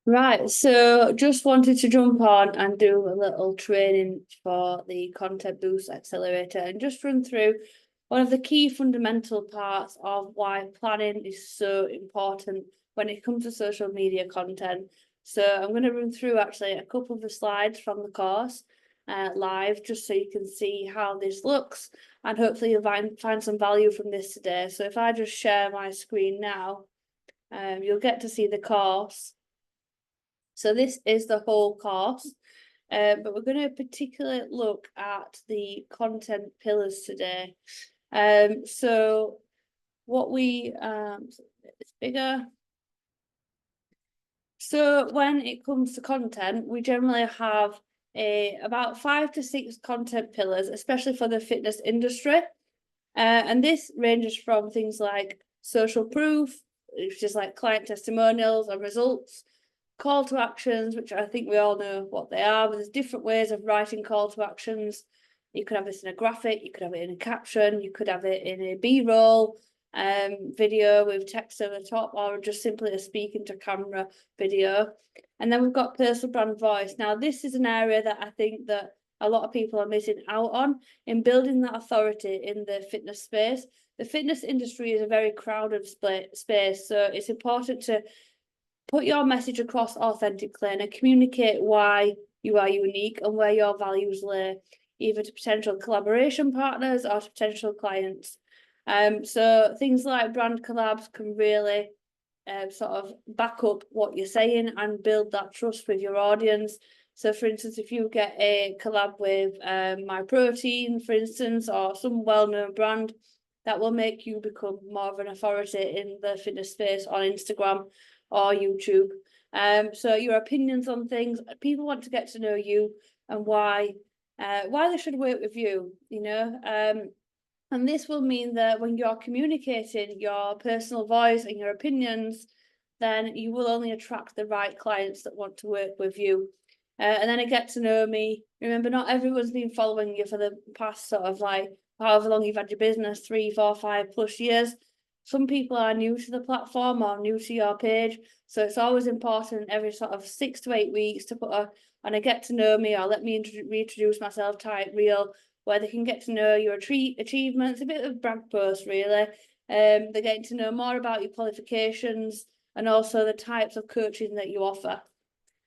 Right, so just wanted to jump on and do a little training for the Content Boost Accelerator and just run through one of the key fundamental parts of why planning is so important when it comes to social media content. So I'm going to run through actually a couple of the slides from the course live just so you can see how this looks and hopefully you'll find some value from this today. So if I just share my screen now, you'll get to see the course. So this is the whole course, but we're going to particularly look at the content pillars today. So what it's bigger. So when it comes to content, we generally have about 5 to 6 content pillars, especially for the fitness industry. And this ranges from things like social proof, which is like client testimonials and results, call to actions, which I think we all know what they are, but there's different ways of writing call to actions. You could have this in a graphic, you could have it in a caption, you could have it in a B-roll video with text over the top, or just simply a speaking to camera video. And then we've got personal brand voice. Now, this is an area that I think that a lot of people are missing out on in building that authority in the fitness space. The fitness industry is a very crowded space, so it's important to put your message across authentically and communicate why you are unique and where your values lay, either to potential collaboration partners or to potential clients. So things like brand collabs can really sort of back up what you're saying and build that trust with your audience. So, for instance, if you get a collab with My Protein, for instance, or some well-known brand, that will make you become more of an authority in the fitness space on Instagram or YouTube. So your opinions on things, people want to get to know you and why they should work with you, you know. And this will mean that when you're communicating your personal voice and your opinions, then you will only attract the right clients that want to work with you. And then a get to know me. Remember, not everyone's been following you for the past sort of like however long you've had your business, 3, 4, 5+ years. Some people are new to the platform or new to your page. So it's always important every sort of 6 to 8 weeks to put on a get to know me or let me reintroduce myself type reel where they can get to know your achievements, a bit of brag post really. They're getting to know more about your qualifications and also the types of coaching that you offer.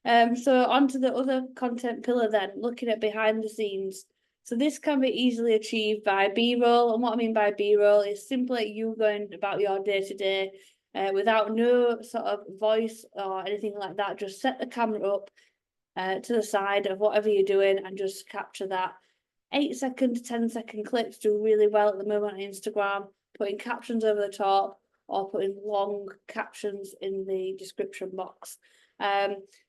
So onto the other content pillar then, looking at behind the scenes. So this can be easily achieved by B-roll, and what I mean by B-roll is simply you going about your day-to-day without no sort of voice or anything like that. Just set the camera up to the side of whatever you're doing and just capture that. 8 second to 10 second clips do really well at the moment on Instagram, putting captions over the top or putting long captions in the description box.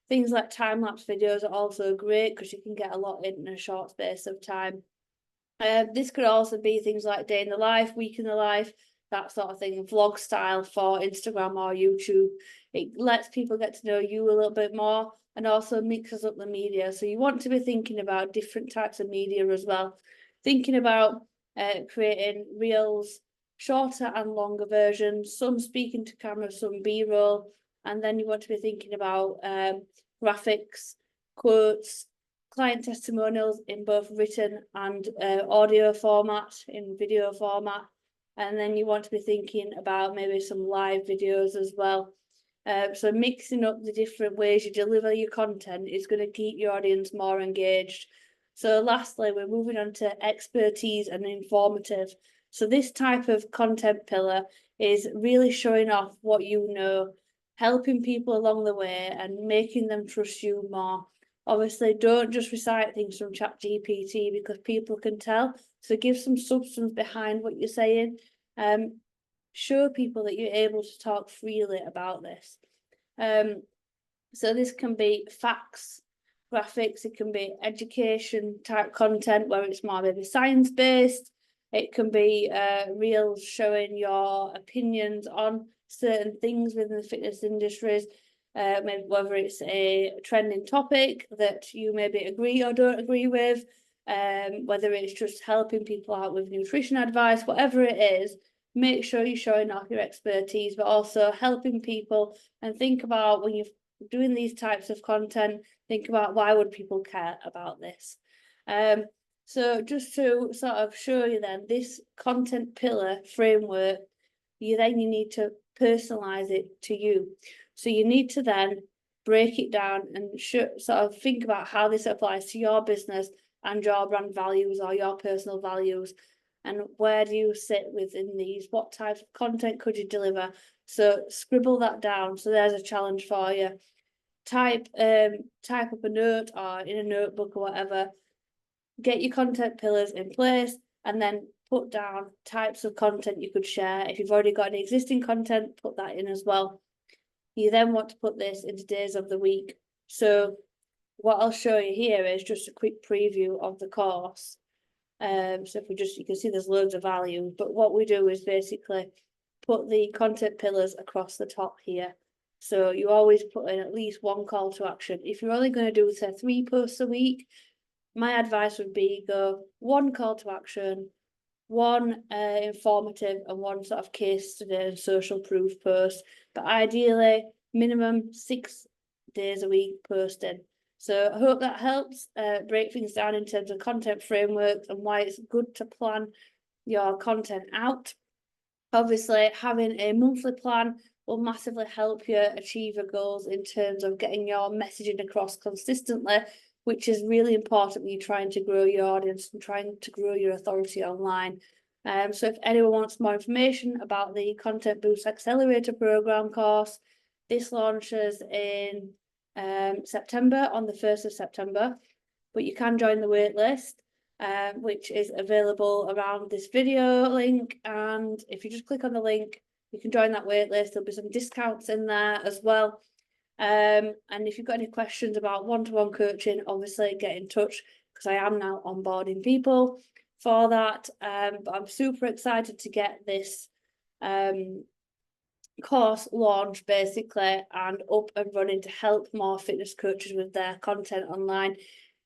Things like time-lapse videos are also great because you can get a lot in a short space of time. This could also be things like day in the life, week in the life, that sort of thing, vlog style for Instagram or YouTube. It lets people get to know you a little bit more and also mixes up the media. So you want to be thinking about different types of media as well. Thinking about creating reels, shorter and longer versions, some speaking to camera, some B-roll, and then you want to be thinking about graphics, quotes, client testimonials in both written and audio format, in video format. And then you want to be thinking about maybe some live videos as well. So mixing up the different ways you deliver your content is going to keep your audience more engaged. So lastly, we're moving on to expertise and informative. So this type of content pillar is really showing off what you know, helping people along the way and making them trust you more. Obviously, don't just recite things from ChatGPT because people can tell. So give some substance behind what you're saying. Show people that you're able to talk freely about this. So this can be facts, graphics, it can be education type content where it's more maybe science-based. It can be reels showing your opinions on certain things within the fitness industries, maybe whether it's a trending topic that you maybe agree or don't agree with, whether it's just helping people out with nutrition advice, whatever it is, make sure you're showing off your expertise, but also helping people and think about when you've doing these types of content, think about why would people care about this. So just to sort of show you then, this content pillar framework, you need to personalize it to you. So you need to then break it down and sort of think about how this applies to your business and your brand values or your personal values, and where do you sit within these, what type of content could you deliver. So scribble that down. So there's a challenge for you. Type up a note or in a notebook or whatever, get your content pillars in place, and then put down types of content you could share. If you've already got any existing content, put that in as well. You then want to put this into days of the week. So what I'll show you here is just a quick preview of the course. So if you can see there's loads of value, but what we do is basically put the content pillars across the top here. So you always put in at least one call to action. If you're only going to do, say, 3 posts a week, my advice would be go 1 call to action, 1 informative, and 1 sort of case study and social proof post, but ideally minimum 6 days a week posting. So I hope that helps break things down in terms of content frameworks and why it's good to plan your content out. Obviously, having a monthly plan will massively help you achieve your goals in terms of getting your messaging across consistently, which is really important when you're trying to grow your audience and trying to grow your authority online. So if anyone wants more information about the Content Boost Accelerator program course, this launches in September, on the 1st of September, but you can join the waitlist, which is available around this video link. And if you just click on the link, you can join that waitlist. There'll be some discounts in there as well. And if you've got any questions about one-to-one coaching, obviously get in touch, because I am now onboarding people for that. But I'm super excited to get this course launched basically and up and running to help more fitness coaches with their content online,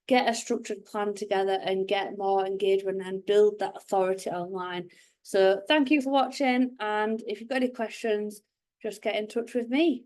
get a structured plan together and get more engagement and build that authority online. So thank you for watching, and if you've got any questions, just get in touch with me.